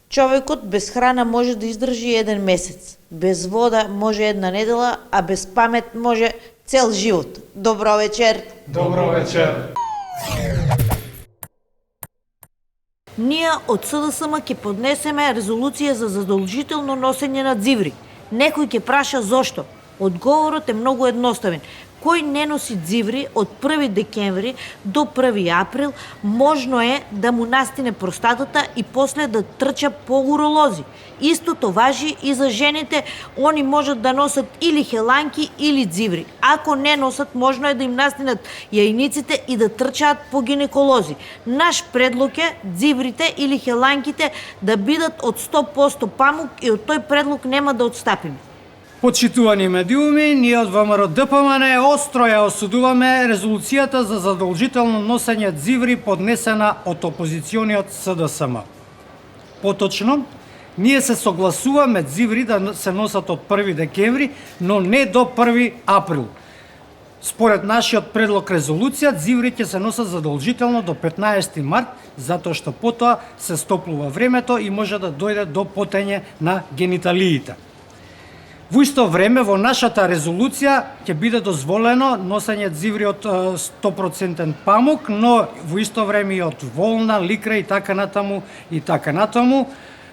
Човекот без храна може да издржи еден месец, без вода може една недела, а без памет може цел живот. Добро вечер! Добро вечер! Ние од СДСМ ќе поднесеме резолуција за задолжително носење на дзиври. Некој ќе праша зошто? Одговорот е многу едноставен. Кој не носи дзиври од 1 декември до 1 април, можно е да му настине простатата и после да трча по уролози. Истото важи и за жените, они можат да носат или хеланки или дзиври. Ако не носат, можно е да им настинат јајниците и да трчаат по гинеколози. Наш предлог е дзиврите или хеланките да бидат од 100% памук и од тој предлог нема да отстапиме. Почитувани медиуми, ние од ВМРО ДПМН остро ја осудуваме резолуцијата за задолжително носење дзиври поднесена од опозициониот СДСМ. Поточно, ние се согласуваме дзиври да се носат од 1 декември, но не до 1 април. Според нашиот предлог резолуција, дзиври ќе се носат задолжително до 15 март, затоа што потоа се стоплува времето и може да дојде до потење на гениталиите. Во исто време, во нашата резолуција ќе биде дозволено носење дзиври од 100% памук, но во исто време и од волна, ликра и така натаму и така натаму.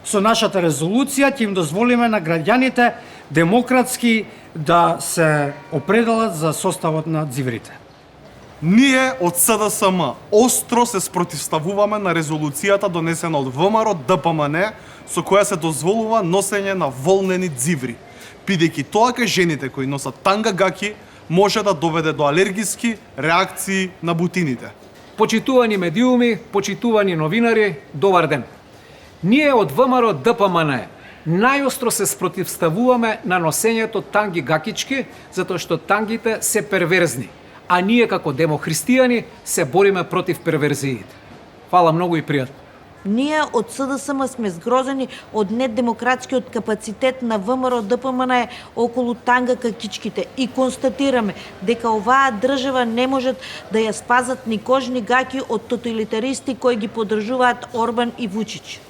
Со нашата резолуција ќе им дозволиме на граѓаните демократски да се определат за составот на дзиврите. Ние од СДСМ остро се спротивставуваме на резолуцијата донесена од ВМРО ДПМН со која се дозволува носење на волнени дзиври, бидејќи тоа кај жените кои носат танга гаки може да доведе до алергиски реакции на бутините. Почитувани медиуми, почитувани новинари, добар ден. Ние од ВМРО ДПМН најостро се спротивставуваме на носењето танги гакички, затоа што тангите се перверзни, а ние како демохристијани се бориме против перверзиите. Фала многу и пријатно. Ние од СДСМ сме згрозени од недемократскиот капацитет на ВМРО ДПМН околу танга какичките и констатираме дека оваа држава не можат да ја спазат ни кожни гаки од тоталитаристи кои ги поддржуваат Орбан и Вучич.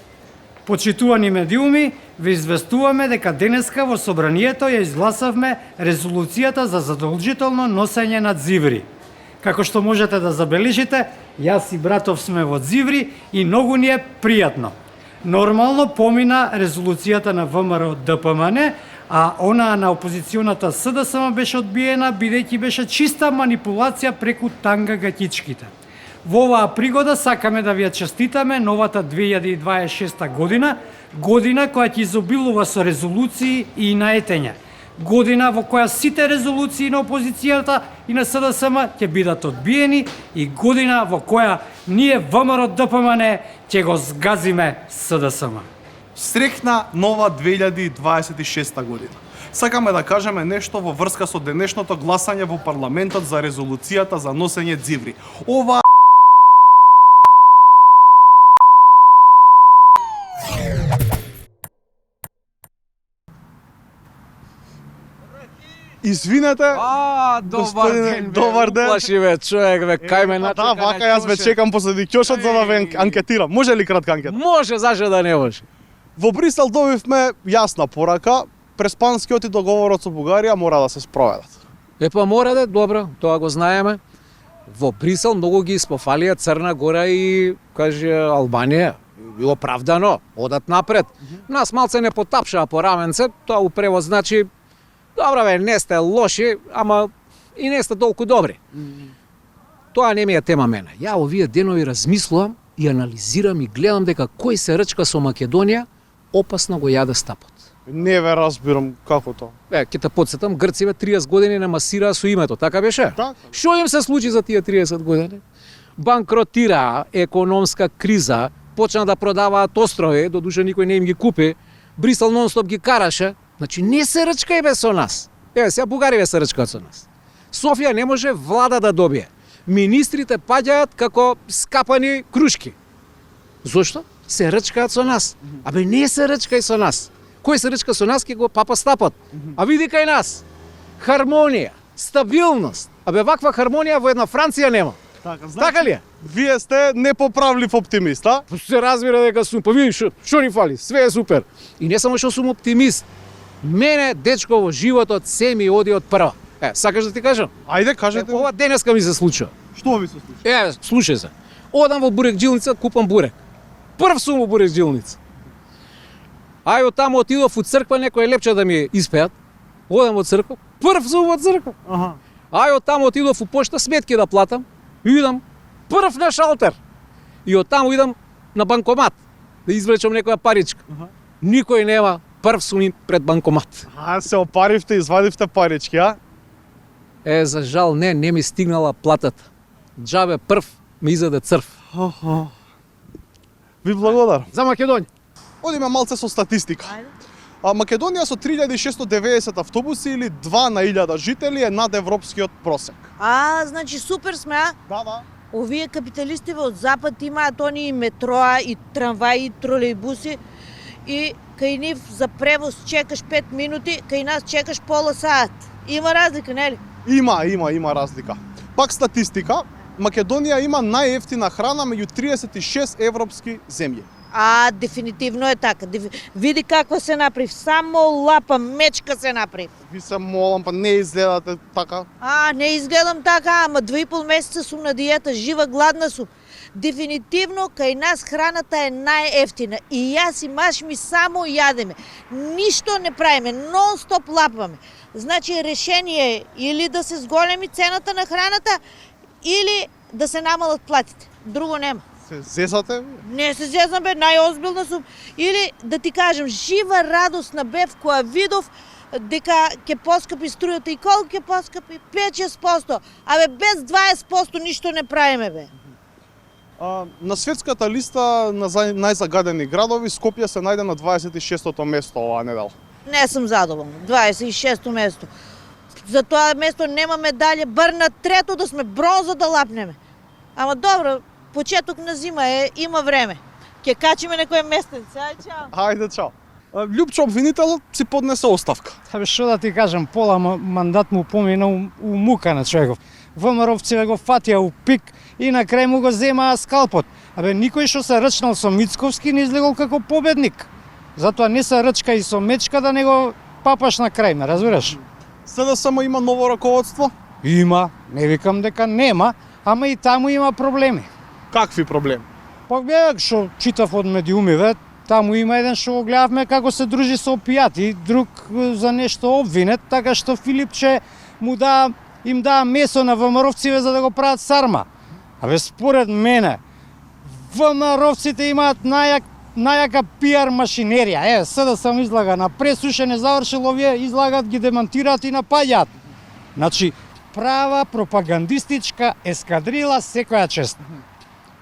Почитувани медиуми, ве известуваме дека денеска во собранието ја изгласавме резолуцијата за задолжително носење на дзиври. Како што можете да забележите, јас и братов сме во дзиври и многу ни е пријатно. Нормално помина резолуцијата на ВМРО ДПМН, а онаа на опозиционата СДСМ беше одбиена бидејќи беше чиста манипулација преку танга гакичките. Во оваа пригода сакаме да ви ја честитаме новата 2026 година, година која ќе изобилува со резолуции и наетења. Година во која сите резолуции на опозицијата и на СДСМ ќе бидат одбиени и година во која ние ВМРО ДПМН ќе го згазиме СДСМ. Среќна нова 2026 година. Сакаме да кажеме нешто во врска со денешното гласање во парламентот за резолуцијата за носење дзиври. Ова Извинете. Добар ден. Добар ден. Плаши ве, човек ве, кај ме начека. Да, вака јас ве чекам посреди ќошот за да ве анкетирам. Може ли кратка анкета? Може, зашто да не може? Во Брисел добивме јасна порака, преспанскиот и договорот со Бугарија мора да се спроведат. Па мора да, добро, тоа го знаеме. Во Брисел многу ги испофалија Црна Гора и, каже, Албанија. И оправдано, одат напред. Нас малце не потапшаа по раменце, тоа у превод значи добро бе, не сте лоши, ама и не сте толку добри. Тоа не ми е тема мене. Ја овие денови размислувам и анализирам и гледам дека кој се рчка со Македонија, опасно го јаде стапот. Не ве разбирам како тоа. Ќе те подсетам, грциве 30 години не масираа со името, така беше? Така. Што им се случи за тие 30 години? Банкротираа, економска криза, почна да продаваат острови, додуше никој не им ги купи, Брисел нон-стоп ги караше. Значи не се рчкај бе со нас. Еве сега бугариве се рчкаат со нас. Софија не може влада да добие. Министрите паѓаат како скапани крушки. Зошто? Се рчкаат со нас. Абе не се рчкај со нас. Кој се рчка со нас ќе го папа стапот. А види кај нас. Хармонија, стабилност. Абе ваква хармонија во една Франција нема. Така ли е? Вие сте непоправлив оптимист, а? Се разбира дека сум, па видиш, што ни фали, све е супер. И не само што сум оптимист, мене, дечко, во животот се ми оди од прва. Сакаш да ти кажам? Ајде, кажете. Ова денеска ми се случува. Што ви се случи? Слушај се. Одам во бурекджилница, купам бурек. Прв сум во бурекджилница. Ај од таму отидов у црква, некој лепче да ми испеат. Одам во црква, прв сум во црква. Ај од таму отидов у пошта сметки да платам. Идам прв на шалтер. И од таму идам на банкомат да извлечам некоја паричка. Никој нема, прв сум им пред банкомат. Се опаривте, извадивте парички, а? За жал не ми стигнала платата. Джабе прв ми изаде црв. Ви благодарам. За Македонија. Одиме малце со статистика. Македонија со 3690 автобуси или 2 на 1000 жители е над европскиот просек. Значи супер сме, а? Да. Овие капиталистиве од запад имаат они и метроа, и трамваи, и тролејбуси, и кај нив за превоз чекаш 5 минути, кај нас чекаш пола саат. Има разлика, нели? Има разлика. Пак статистика, Македонија има најевтина храна меѓу 36 европски земји. Дефинитивно е така. Види каква се направи, само лапа, мечка се направи. Ви се молам, па не изгледате така. Не изгледам така, ама 2,5 месеца сум на диета, жива, гладна сум. Дефинитивно, кај нас храната е најефтина. И јас и маш ми само јадеме. Ништо не правиме, нон-стоп лапаме. Значи, решение е или да се зголеми цената на храната, или да се намалат платите. Друго нема. Се зесате? Не се зезнам, бе, најозбилна сум. Или, да ти кажам, жива радосна бев која видов дека ќе поскапи струјата. И колку ќе поскапи? 5-6%. Без 20% ништо не правиме, бе. На светската листа на најзагадени градови, Скопје се најде на 26-то место оваа недела. Не сум задоволна. 26-то место. За тоа место нема медалја, бар на трето да сме бронза да лапнеме. Ама добро, почеток на зима е, има време. Ќе качиме некој местенце. Чао. Ајде, чао. Лјупчо обвинителот си поднесе оставка. Што да ти кажам, пола мандат му помина у мука на човеков. ВМРО-вци го фатија у пик и на крај му го земаа скалпот. Никој што се рчнал со Мицковски не излегол како победник. Затоа не се рчка и со мечка да не го папаш на крај, ме разбираш? СДСМ има ново раководство? Има, не викам дека нема, ама и таму има проблеми. Какви проблеми? Па гледак што читав од медиумиве, таму има еден што го гледавме како се дружи со опијати, друг за нешто обвинет, така што Филипче им даа месо на ВМРО-вциве за да го прават сарма. Според мене, ВМРО-вците имаат најака пиар машинерија. СДСМ излага на пресушене, завршил, овие излагат, ги демонтираат и напаѓаат. Значи, права пропагандистичка ескадрила секоја чест.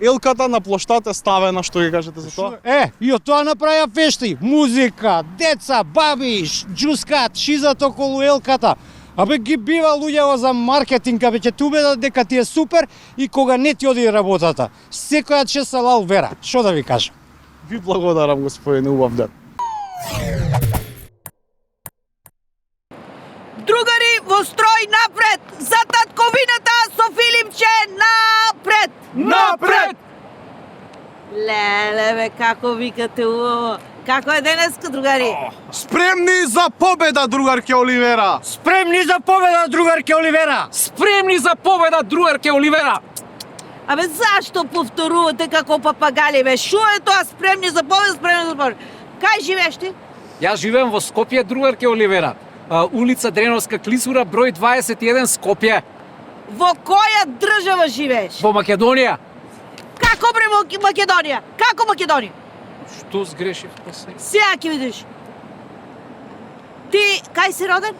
Елката на плоштата е ставена, што ги кажете за тоа? И од тоа направија фешти, музика, деца, баби, џускат, шизат околу елката. Ги бива луѓево за маркетинг, ќе ти убедат дека ти е супер и кога не ти оди работата. Секоја чест салал вера, што да ви кажам. Ви благодарам, господине, убав ден. Другари, во строј напред! За татковината со Филипче напред! Напред! Леле, бе, како викате убаво. Како е денеска, другари? Спремни за победа, другарке Оливера! Спремни за победа, другарке Оливера! Спремни за победа, другарке Оливера! Зашто повторувате како папагали, бе? Шо е тоа спремни за победа, спремни за победа? Кај живееш ти? Јас живеам во Скопје, другарке Оливера. Улица Дреновска клисура, број 21, Скопје. Во која држава живееш? Во Македонија. Како бре Македонија? Како Македонија? Што сгрешив после? Сега ќе видиш. Ти кај си роден?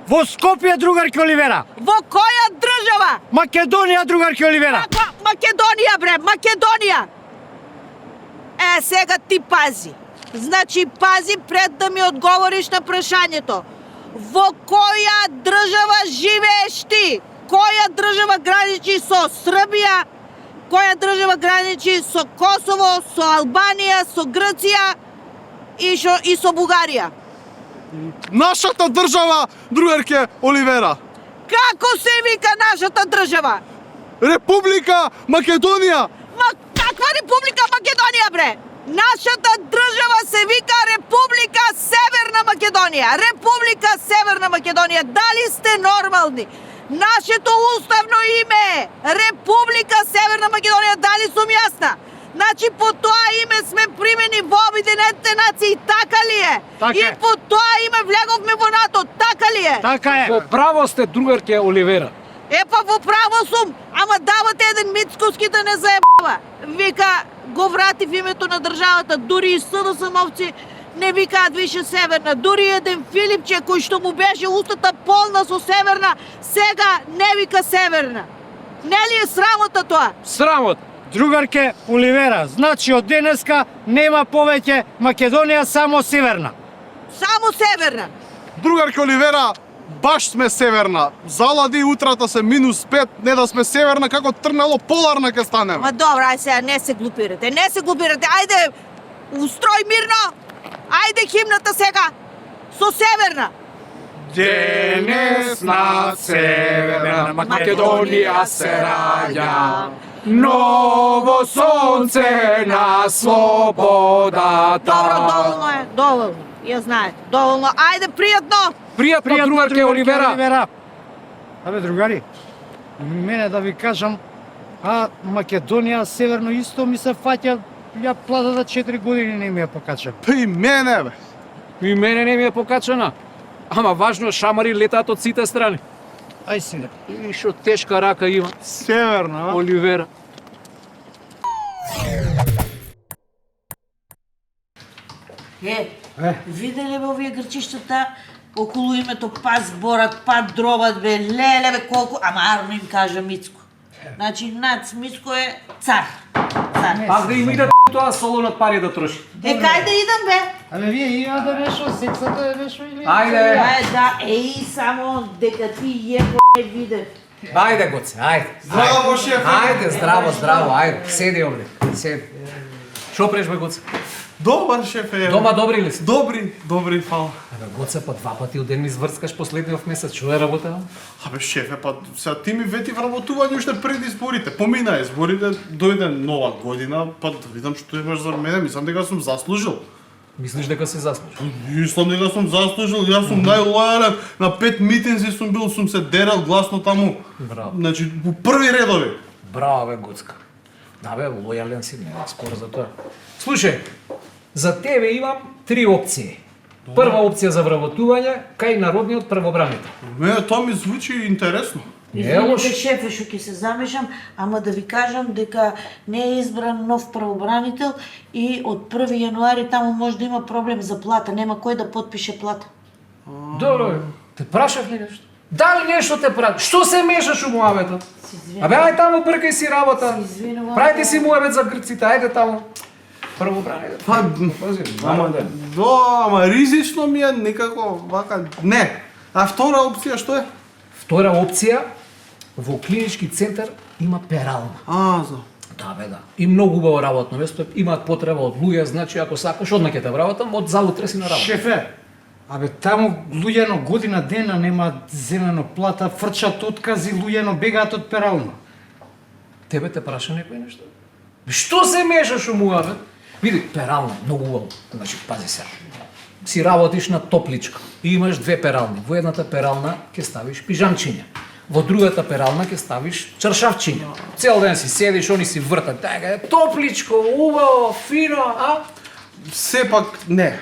Во Скопје, другарке Оливера! Во која држава? Македонија, другарке Оливера! Македонија, бре, Македонија! Сега ти пази. Значи, пази пред да ми одговориш на прашањето. Во која држава живееш ти? Која држава граничи со Србија? Која држава граничи со Косово, со Албанија, со Грција и со Бугарија? Нашата држава, другарке Оливера! Како се вика нашата држава? Република Македонија! Ма каква Република Македонија, бре? Нашата држава се вика Република Северна Македонија. Република Северна Македонија. Дали сте нормални? Нашето уставно име е Република Северна Македонија. Дали сум јасна? Значи по тоа име сме примени во Обединетите нации, така ли е? Така И е. по тоа име влеговме во НАТО, така ли е? Така е. Во право сте, другарке Оливера. Епа во право сум, ама давате еден Мицкоски да не заебава. Вика, го вратив името на државата, дури и СДСМовци не викаат више Северна. Дури еден Филипче кој што му беше устата полна со Северна, сега не вика Северна. Нели е срамота тоа? Срамот. Другарке Оливера, значи од денеска нема повеќе Македонија, само Северна. Само Северна. Другарке Оливера, баш сме северна. Залади утрата се -5, не да сме северна, како трнало поларна ке станеме. Ма добра, ај сега не се глупирате, не се глупирате. Ајде, устрој мирно. Ајде химната сега. Со Северна. Денес на Северна Македонија се раѓа, ново сонце на слободата. Добро, доволно е, доволно. Ја знаете, доволно. Ајде, пријатно. Пријатно, другарке Оливера. Абе, другари, мене да ви кажам, Македонија северно исто ми се фаќа, ја платата 4 години не ми ја покача. Па и мене, бе. И мене не ми е покачана. Ама важно, шамари летаат од сите страни. Ај сине. И што тешка рака има, Северна, а? Оливера. Виделе бе овие грчиштата околу името Пас Борат, Пат Дробат, бе, леле бе колку, ама арно им кажа Мицко. Значи, нац Мицко е цар. Цар. Пак да им иде тоа солонот пари да троши. Кај да идам, бе? Абе, вие има да нешо, сексата е нешо или? Ајде. Да, само дека ти не видев. Ајде, Гоце, ајде. Здраво, шефе. Ајде, здраво, ајде. Седи овде, седи. Шо преш, бе, Гоце? Добар, шефе. Дома добри ли си? Добри, фала. Абе, Гоце, па 2 пати од ден ми зврскаш последниот месец. Шо е работа? Абе, шефе, па сега ти ми вети вработување уште пред изборите. Помина изборите, дојде нова година, па да видам што имаш за мене, мислам дека сум заслужил. Мислиш дека си заслужил? Мислам дека сум заслужил, јас сум најлојален, на 5 митинзи сум се дерал гласно таму. Браво. Значи, у први редови. Браво, бе, Гоцка. Да, бе, лојален си, не, скоро за тоа. Слушај, за тебе имам 3 опции. Прва опција за вработување кај народниот првобранител. Мене тоа ми звучи интересно. Не е Извинете, лош. шефе, што ќе се замешам, ама да ви кажам дека не е избран нов правобранител и од 1 јануари таму може да има проблем за плата, нема кој да потпише плата. Добро, бе. Те прашав ли нешто? Дали нешто те прави? Што се мешаш у муабетот? Се извинувам. Абе, ај таму бркај си работа. Се извинувам. Правите си муабет за грците, ајде таму. Првобранител. Па, Пази, ама, ама ризично ми е некако вака. Не. А втора опција што е? Втора опција, во клинички центар има перална. За. Да, бе, да. И многу убаво работно место, имаат потреба од луѓе, значи ако сакаш одма ќе те вработам, од за утре си на работа. Шефе, абе таму луѓено година дена немаат земено плата, фрчат откази, луѓено бегаат од перална. Тебе те праша некој нешто? Што се мешаш у муабет? Види, перална, многу убаво. Значи, пази се. Си работиш на топличка и имаш 2 перални. Во едната перална ќе ставиш пижамчиња. Во другата перална ќе ставиш чаршавчиња. Цел ден си седиш, они си вртат. Така е топличко, убаво, фино, а? Сепак не.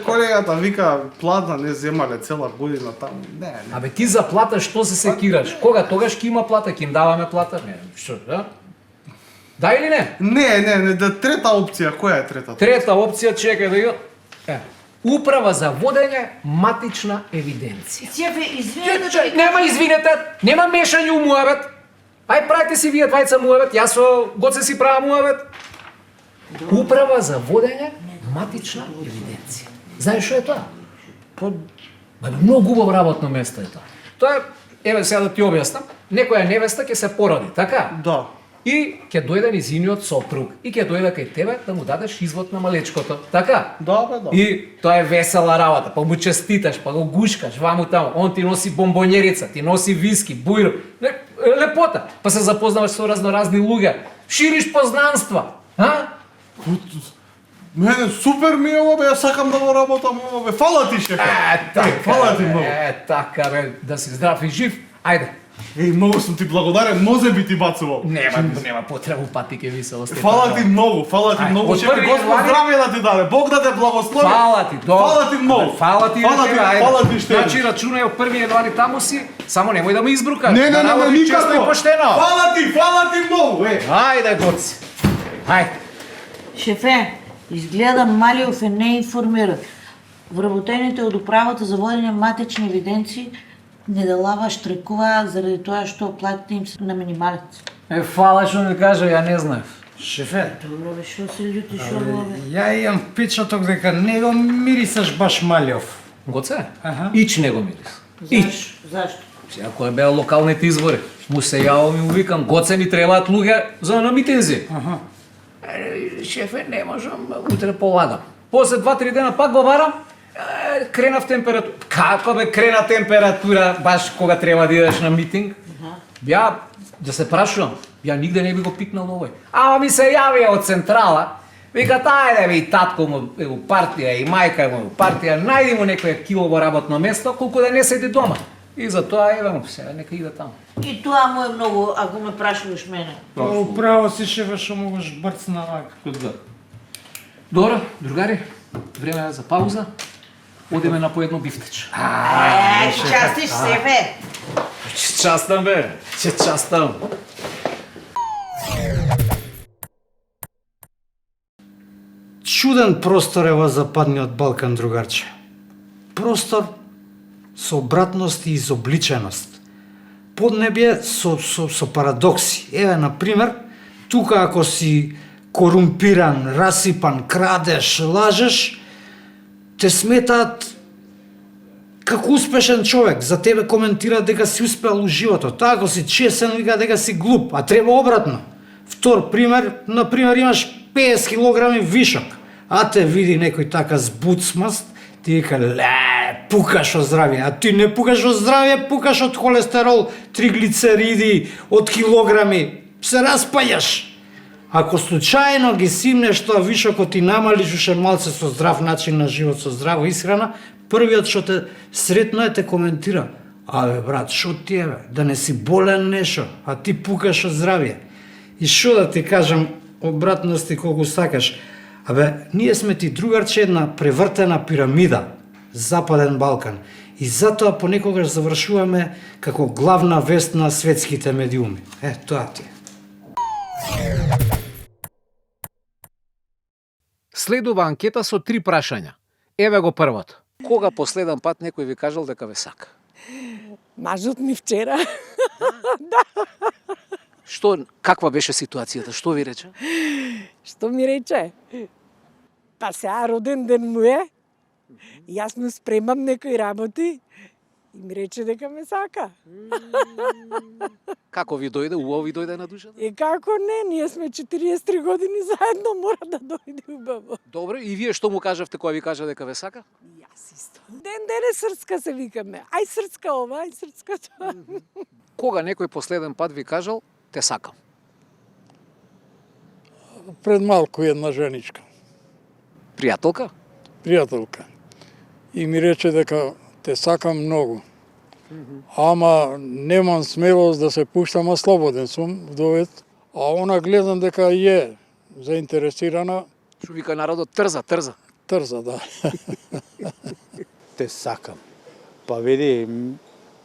Колегата вика плата не земале цела година таму. Не. Абе ти за плата што се секираш? Кога тогаш ќе има плата, ќе им даваме плата? Не, што, да? Да или не? Не, да трета опција, која е третата? Трета опција, чекај да ја. Управа за водење матична евиденција. Шефе, извинете, Нема извинете, нема мешање у муабет. Ај правите си вие двајца муабет, јас со Гоце си правам муабет. Управа за водење матична евиденција. Знаеш што е тоа? Многу убаво работно место е тоа. Тоа е, еве сега да ти објаснам, некоја невеста ќе се породи, така? Да. И ќе дојде низиниот сопруг и ќе дојде кај тебе да му дадеш извод на малечкото. Така? Да, бе, да. И тоа е весела работа, па му честиташ, па го гушкаш ваму таму. Он ти носи бомбонерица, ти носи виски, бујро. Лепота. Па се запознаваш со разноразни луѓе. Шириш познанства. А? Мене супер ми е ова, бе, ја сакам да го работам ова, бе. Фала ти, шефе. Фала ти многу. Така, бе, да си здрав и жив. Ајде. Многу сум ти благодарен, може би ти бацувал. Нема потреба, пати ќе ви се остане. Фала ти многу, Од шефе, први Господ януари- здравје да ти даде, Бог да те благослови. Фала ти, добро. Фала ти многу. Фала ти, Фала ти што. Значи рачунај од 1 януари таму си, само немој да ме избрукаш. Не, Да работиш честно и никако. поштено. Фала ти многу, Ајде, гоци. Ајде. Шефе, изгледа Малиов е неинформиран. Вработените од управата за водење матечни евиденции недалава штрекуваат заради тоа што платите им се на минималец. Фала што ми кажа, ја не знаев. Шефе, Добро бе, шо се љутиш ово бе? ја имам впечаток дека не го мирисаш баш Малиов. Гоце? Аха. Ич не го мирис. Ич. Зашто? Сега кој беа локалните избори, му се јавам и му викам, Гоце ми требаат луѓе за на митинзи. Аха. Шефе, не можам, утре полагам. После 2-3 дена пак го барам, крена температура. Како бе крена температура баш кога треба да идеш на митинг? Ја, да се прашувам, ја нигде не би го пикнал овој. Ама ми се јавија од централа, викат, ајде бе, и татко му е у партија, и мајка му е у партија, најди му некоја килово работно место, колку да не седи дома. И затоа еве му сега, нека иде таму. И тоа му е многу, ако ме прашуваш мене. Управо си шефе што могаш брцна вака. Добро, другари, време е за пауза. Одиме на по едно бифтеч. Частиш се бе. Че частам бе, че частам. Чуден простор е во Западниот Балкан, другарче. Простор со обратност и изобличеност. Поднебје со парадокси. Еве, например, тука ако си корумпиран, расипан, крадеш, лажеш, те сметаат како успешен човек. За тебе коментираат дека си успеал у животот. Ако си чесен, вика дека си глуп, а треба обратно. Втор пример, например, имаш 50 килограми вишок, а те види некој така збуцмаст, ти вика, ле, пукаш од здравје, а ти не пукаш од здравје, пукаш од холестерол, триглицериди, од килограми, се распаѓаш. Ако случајно ги симнеш тоа вишокот и намалиш уште малце со здрав начин на живот, со здрава исхрана, првиот што те сретно е те коментира, абе брат, шо ти е бе, да не си болен нешо, а ти пукаш од здравје. И шо да ти кажам, обратности колку сакаш, абе, ние сме ти другарче една превртена пирамида, Западен Балкан, и затоа понекогаш завршуваме како главна вест на светските медиуми. Тоа ти е. Следува анкета со 3 прашања. Еве го првото. Кога последен пат некој ви кажал дека ве сака? Мажот ми вчера. Што, каква беше ситуацијата? Што ви рече? Што ми рече? Па сега роден ден му е. Јас му спремам некои работи и ми рече дека ме сака. Како ви дојде? Убаво ви дојде на душата? И како не, ние сме 43 години заедно, мора да дојде убаво. Добре, и вие што му кажавте кога ви кажа дека ве сака? Јас исто. Ден е срцка се викаме. Ај срцка ова, ај срцка тоа. Кога некој последен пат ви кажал те сакам? Пред малку една женичка, Пријателка? пријателка. И ми рече дека те сакам многу. Ама немам смелост да се пуштам, а слободен сум вдовет. А она гледам дека е заинтересирана, Што вика народот трза. трза, да. Те сакам. Па види,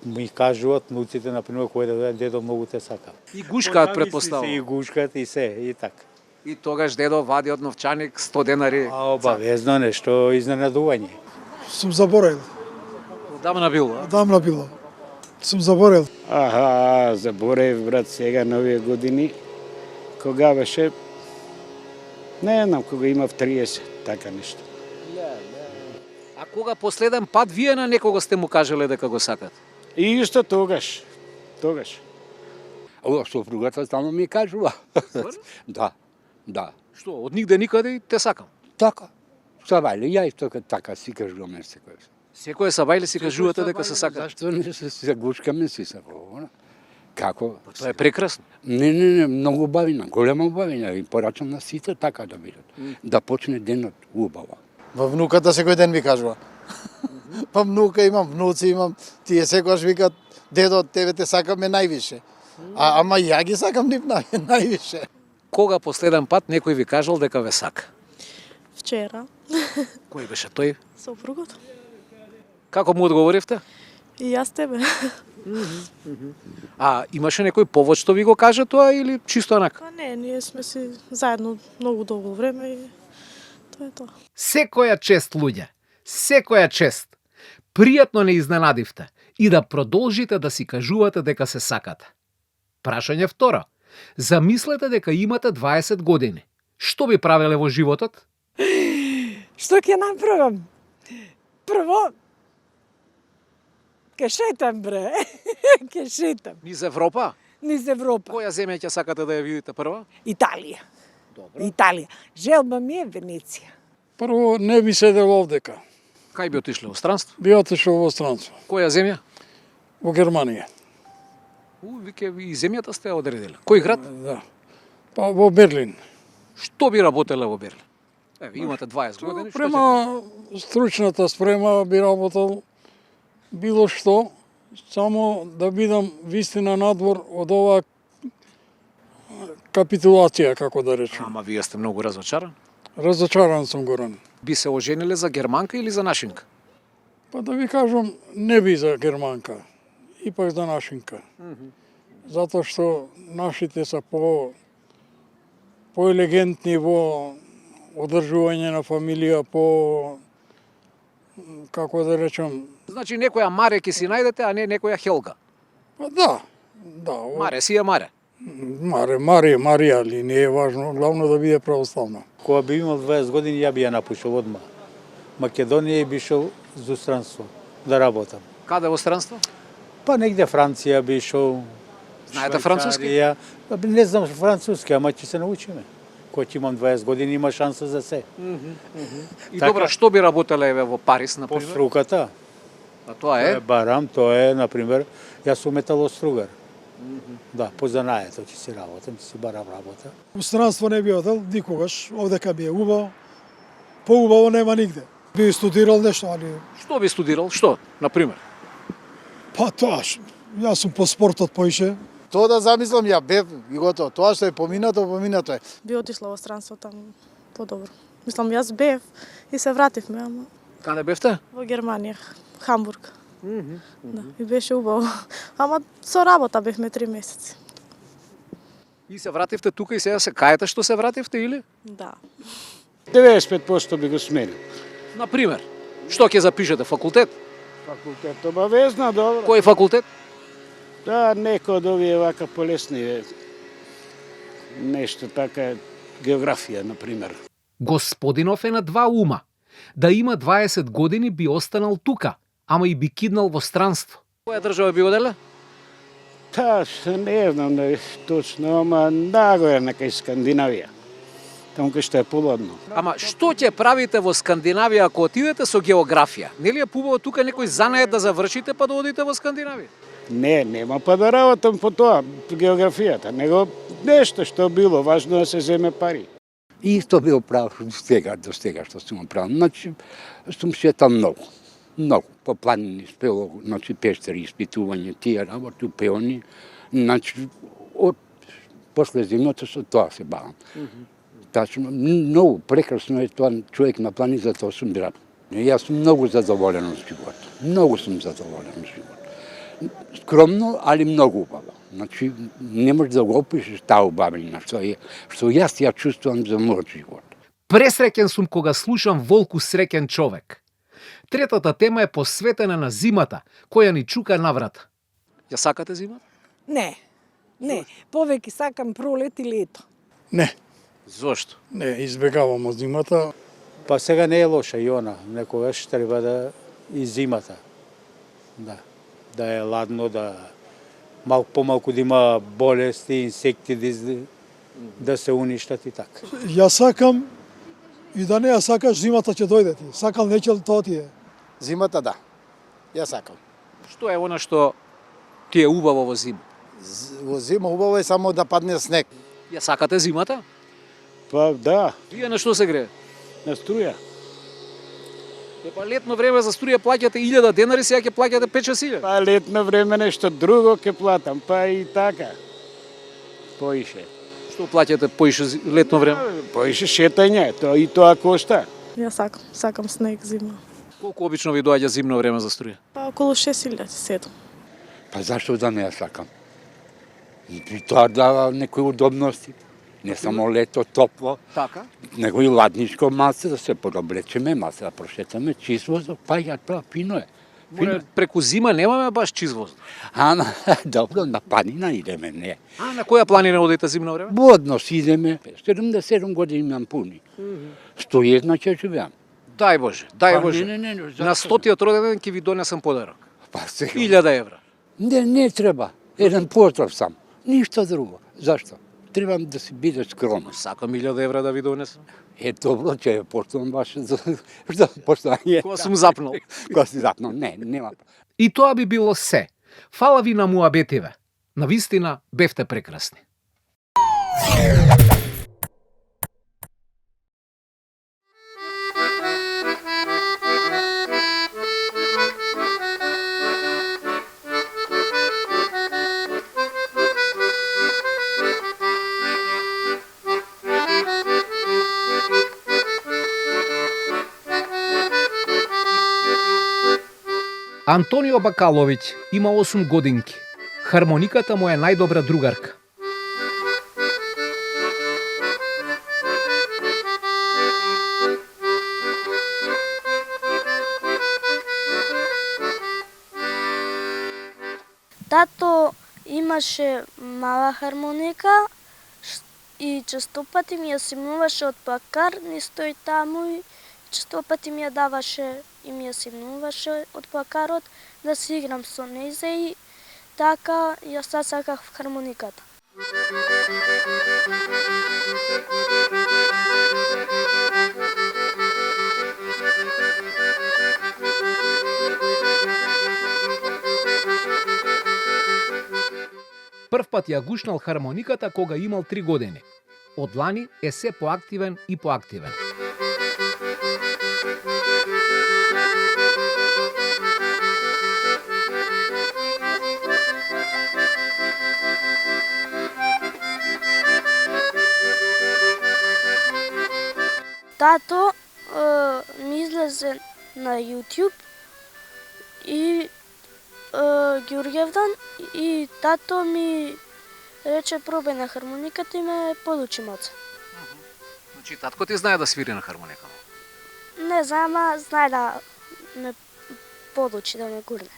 ми кажуваат нуците, например, кој да дојде, дедо, многу те сакам. И гушкаат, И предпоставувам. гушкаат и се, и така. И тогаш дедо вади од новчаник 100 денари. А обавезно нешто изненадување. Сум заборел, Одамна бил, а? давно било. Сум заборел. Аха, заборев, брат, сега на овие години. Кога беше? Не знам, кога имав 30, така нешто. А кога последен пат вие на некого сте му кажале дека го сакат? И исто тогаш. Сопругата стално ми кажува. Да, да. Што, од нигде никаде и те сакам. Така. Сабајле, ја исто така си кажуваме секој. Секој сабајле си кажувате дека се сака. Зашто не се гушкаме си се во? Како? Тоа е прекрасно. Не, многу бавина, голема бавина и порачам на сите така да бидат. Да почне денот убаво. Во внуката секој ден ми кажува. Па внука имам, внуци имам, тие секогаш викат, дедо, тебе те сакаме највише. Ама ја ги сакам нив највише. Кога последен пат некој ви кажал дека ве сака? Вчера. Кој беше тој? Сопругот. Како му одговоривте? И јас тебе. А имаше некој повод што ви го каже тоа или чисто онака? Па не, ние сме си заедно многу долго време и тоа е тоа. Секоја чест, луѓе. Секоја чест. Пријатно не изненадивте и да продолжите да си кажувате дека се сакате. Прашање второ. Замислете дека имате 20 години. Што би правеле во животот? Што ќе направам? Прво, ќе шетам, бре. Ќе шетам. Низ Европа? Низ Европа. Која земја ќе сакате да ја видите прва? Италија. Добро. Италија. Желба ми е Венеција. Прво, не би седел овдека. Кај би отишле во странство? Би отишол во странство. Која земја? Во Германија. Вике и земјата сте одредиле. Кој град? Да. Па во Берлин. Што би работеле во Берлин? Еве, имате 20 години. Према стручната спрема би работел било што, само да бидам вистина надвор од оваа капитулација, како да речем. Ама вие сте многу разочаран. Разочаран сум, Горан. Би се ожениле за германка или за нашинка? Па да ви кажам, не би за германка, ипак за нашинка. Затоа што нашите се поелегантни во одржување на фамилија, како да речем... Значи некоја Маре ќе си најдете, а не некоја Хелга. Па да. Маре си е Маре. Марија ли, не е важно, главно да биде православна. Кога би имал 20 години, ја би ја напушил одма. Македонија и би шел за странство да работам. Каде во странство? Па негде Франција би шел. Знаете француски? Не знам француски, ама ќе се научиме. Кога ќе имам 20 години, има шанса за се. И добро, што би работеле во Париз, например? По струката. А тоа е? Барам, тоа е, например, јас сум металостругар. Да, по занаето ќе си работам, ќе си барам работа. У странство не би одел никогаш, овдека би е убаво. Поубаво нема нигде. Би студирал нешто, али... Што би студирал? Што, например? Па тоа, јас сум по спортот поише. Тоа да замислам ја бев и готово. Тоа што е поминато е. Би отишла во странство таму подобро. Мислам, јас бев и се вративме, ама... Каде бевте? Во Германија, Хамбург. Да, и беше убаво. Ама со работа бевме 3 месеци. И се вративте тука и сега се каете што се вративте или? Да. 95% би го сменил. Например, што ќе запишете, факултет? Факултет обавезно, добро. Кој факултет? Да, некој од овие вака полесни нешто така, географија, например. Господинов е на два ума. Да има 20 години би останал тука, ама и би киднал во странство. Која држава би оделе? Та, не знам да точно, ама нагоре некај Скандинавија. Таму кај што е полодно. Ама што ќе правите во Скандинавија ако отидете со географија? Нели е пубаво тука некој занает да завршите па да одите во Скандинавија? Не, нема па да работам по тоа, географијата, него нешто што било, важно да се земе пари. И исто бил прав до сега што сум правил. Значи, сум шетал многу. По планини, спело, значи, пештери, испитување, тие работи, пеони. Значи, после зимното со тоа се бавам. Тачно, многу прекрасно е тоа, човек на плани, за тоа сум брат. Јас сум многу задоволен од живот. Многу сум задоволен од живот. Скромно, али многу убаво. Значи, не можеш да го опишеш таа убавина, што јас ја чувствувам за мојот живот. Пресреќен сум кога слушам Волку среќен човек. Третата тема е посветена на зимата, која ни чука на врата. Ја сакате зимата? Не. Повеќе сакам пролет и лето. Не. Зошто? Не, избегавам од зимата. Па сега не е лоша и она, некогаш треба да и зимата. Да е ладно, да малку помалку да има болести, инсекти да се уништат и така. Јас сакам и да не ја сакаш, зимата ќе дојде ти. Сакал нечел тоа ти е. Зимата да. Ја сакам. Што е она што ти е убаво во зима? Во зима убаво е само да падне снег. Ја сакате зимата? Па да, Вие на што се грее? на струја. Па летно време за струја плаќате 1000 денари, сега ќе плаќате 5-6 Па летно време нешто друго ќе платам, па и така. Поише. Што плаќате поише летно време? Поише шетање, тоа и тоа кошта. Ја сакам снег зима. Колку обично ви доаѓа зимно време за струја? Па околу 6000-7. Па зашто да не ја сакам? И тоа дава некои удобности. Не само лето топло, Така. него и ладничко маце, да се подоблечеме, маце да прошетаме, чист воздух, па ја тоа фино е. Море, преку зима немаме баш чист воздух. Добро, на планина идеме, не. А на која планина одите зимно време? Во однос идеме, 77 години имам пуни. 101 ќе живеам. Дај Боже, дај Боже. Не, На 100-тиот роден ден ќе ви донесам подарок. Па сега. 1000 евра. Не треба. Еден поздрав сам. Ништо друго. Зашто? Требам да си биде скромен. Сакам 1000 евра да ви донесам. Добро, ќе ја поштувам баш за поштање. Кога сум запнал. Кога си запнал, не, нема. И тоа би било се. Фала ви на муабетиве. Навистина бевте прекрасни. Антонио Бакаловиќ има 8 годинки. Хармониката му е најдобра другарка. Тато имаше мала хармоника и често пати ми ја симнуваше од плакар, ни стои таму и често пати ми ја даваше и ми ја симнуваше од плакарот да си играм со нејзе и така јас сакав хармониката. Прв пат ја гушнал хармониката кога имал 3 години. Од лани е се поактивен и поактивен. Тато ми излезе на YouTube и Ѓурѓевдан и тато ми рече пробај на хармониката и ме подучи малце. Значи татко ти знае да свири на хармоника? Не знам, а знае да ме подучи, да ме гурне.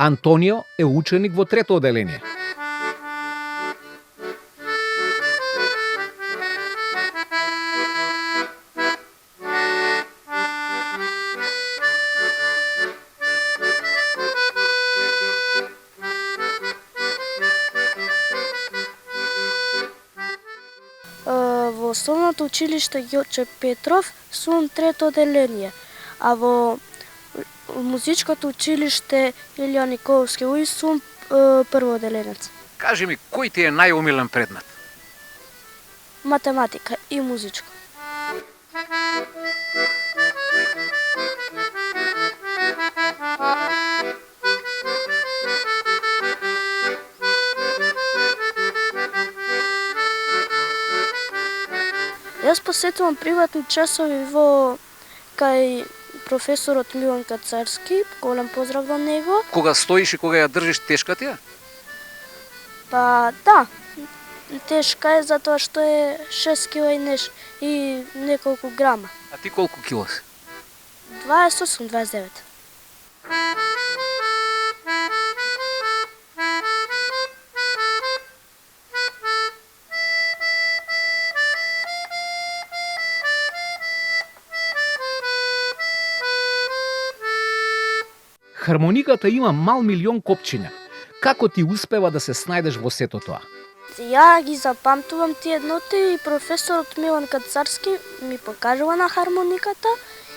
Антонио е ученик во 3-то оделение. Во основното училиште Јоче Петров сум 3-то оделение, а во музичкото училиште Илија Николовски уис сум прво оделенец. Кажи ми, кој ти е најомилен предмет? Математика и музичко. Јас посетувам приватни часови во кај професорот Милан Кацарски, голем поздрав до него. Кога стоиш и кога ја држиш, тешка ти е? Па да, тешка е затоа што е 6 кила и неколку грама. А ти колку кила си? 28-29. Хармониката има мал милион копчиња. Како ти успева да се снајдеш во сето тоа? Ја ги запамтувам тие ноти и професорот Милан Кацарски ми покажува на хармониката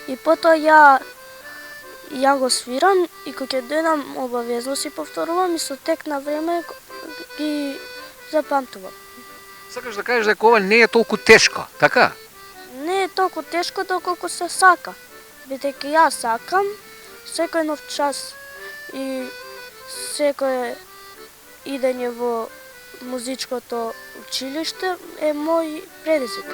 и потоа ја го свирам и кога ќе дојдам обавезно си повторувам и со тек на време ги запамтувам. Сакаш да кажеш дека ова не е толку тешко, така? Не е толку тешко доколку се сака. Бидејќи ја сакам секој нов час и секој идење во музичкото училиште е мој предизвик.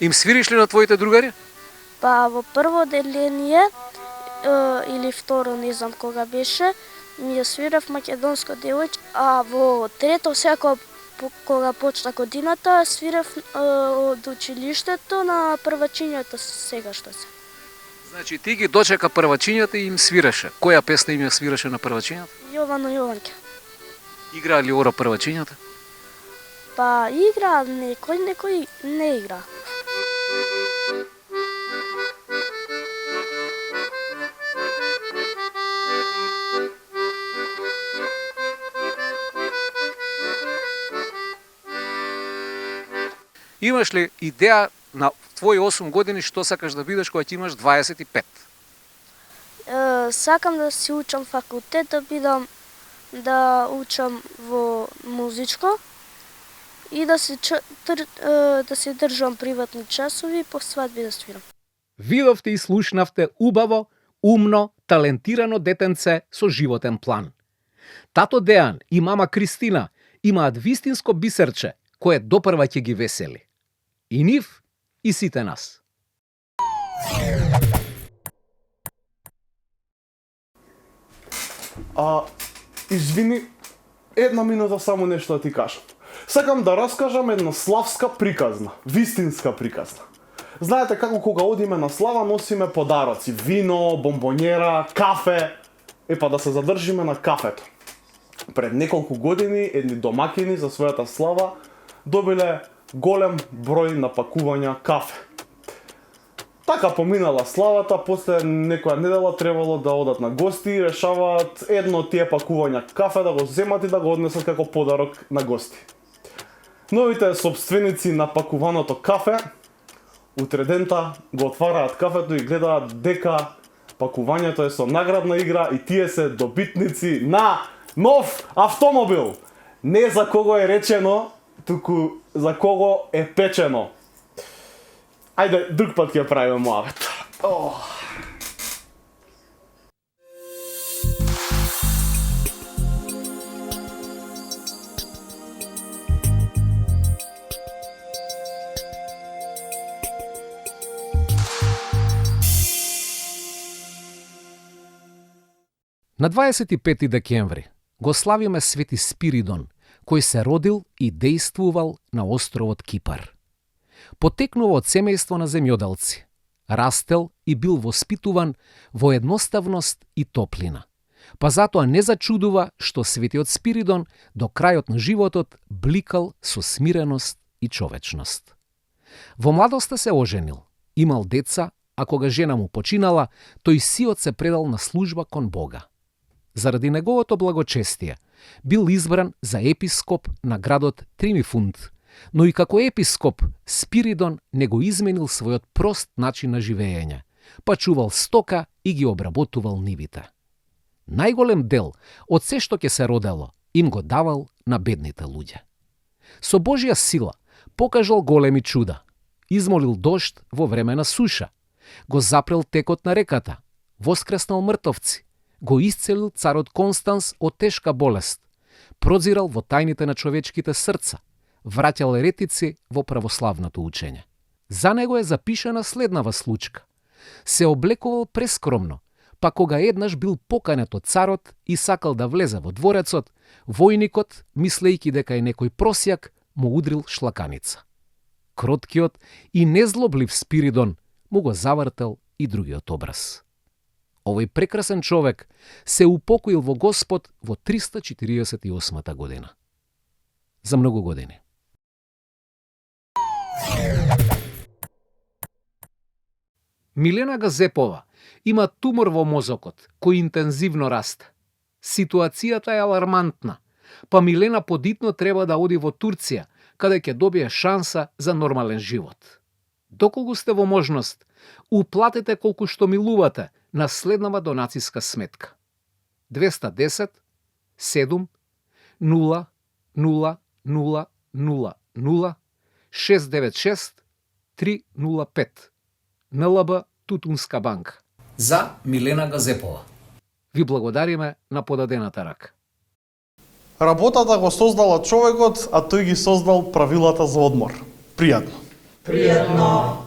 Им свириш ли на твоите другари? Па во прво деление или второ, не знам кога беше, ми ја свирав македонско девојче, а во трето секој кога почна годината свирав од училиштето на првачињата сега што се. Значи ти ги дочека првачињата и им свираше. Која песна им ја свираше на првачињата? Јовано Јованке. Играа ли ора првачињата? Па игра некој не игра. Имаш ли идеја на твои 8 години што сакаш да бидеш кога ќе имаш 25? Сакам да си учам факултет, да учам во музичко и да се држам приватни часови по свадби да свирам. Видовте и слушнавте убаво, умно, талентирано детенце со животен план. Тато Дејан и мама Кристина имаат вистинско бисерче кое допрва ќе ги весели. И нив, и сите нас. Извини, една минута само нешто да ти кажам. Сакам да раскажам една славска приказна, вистинска приказна. Знаете како кога одиме на слава носиме подароци, вино, бомбонjera, кафе. Епа да се задржиме на кафето. Пред неколку години едни домакини за својата слава добиле голем број напакувања кафе. Така поминала славата, после некоја недела требало да одат на гости и решаваат едно од тие пакувања кафе да го земат и да го однесат како подарок на гости. Новите собственици на пакуваното кафе утре дента го отвараат кафето и гледаат дека пакувањето е со наградна игра и тие се добитници на нов автомобил. Не за кого е речено, туку за кого е печено. Ајде, друг пат ќе правиме муавет. На 25 декември го славиме Свети Спиридон, кој се родил и дејствувал на островот Кипар. Потекнува од семејство на земјоделци, растел и бил воспитуван во едноставност и топлина. Па затоа не зачудува што Светиот Спиридон до крајот на животот бликал со смиреност и човечност. Во младоста се оженил, имал деца, а кога жена му починала, тој сиот се предал на служба кон Бога. Заради неговото благочестие, бил избран за епископ на градот Тримифунт, но и како епископ Спиридон не го изменил својот прост начин на живење, па чувал стока и ги обработувал нивите. Најголем дел од се што ќе се родело им го давал на бедните луѓе. Со Божја сила покажал големи чуда, измолил дожд во време на суша, го запрел текот на реката, воскреснал мртовци, го исцелил царот Констанс од тешка болест, прозирал во тајните на човечките срца, враќал еретици во православното учење. За него е запишана следнава случка. Се облекувал прескромно, па кога еднаш бил поканет од царот и сакал да влезе во дворецот, војникот, мислејќи дека е некој просјак, му удрил шлаканица. Кроткиот и незлоблив Спиридон му го завртел и другиот образ. Овој прекрасен човек се упокоил во Господ во 348 година. За многу години. Милена Газепова има тумор во мозокот, кој интензивно расте. Ситуацијата е алармантна, па Милена подитно треба да оди во Турција, каде ќе добие шанса за нормален живот. Доколку сте во можност, уплатете колку што милувате на следнава донацијска сметка. 210 7 0 0 0 0 0 696 305 НЛБ Тутунска банка. За Милена Газепова. Ви благодариме на подадената рака. Работата го создала човекот, а тој ги создал правилата за одмор. Пријатно. Пријатно.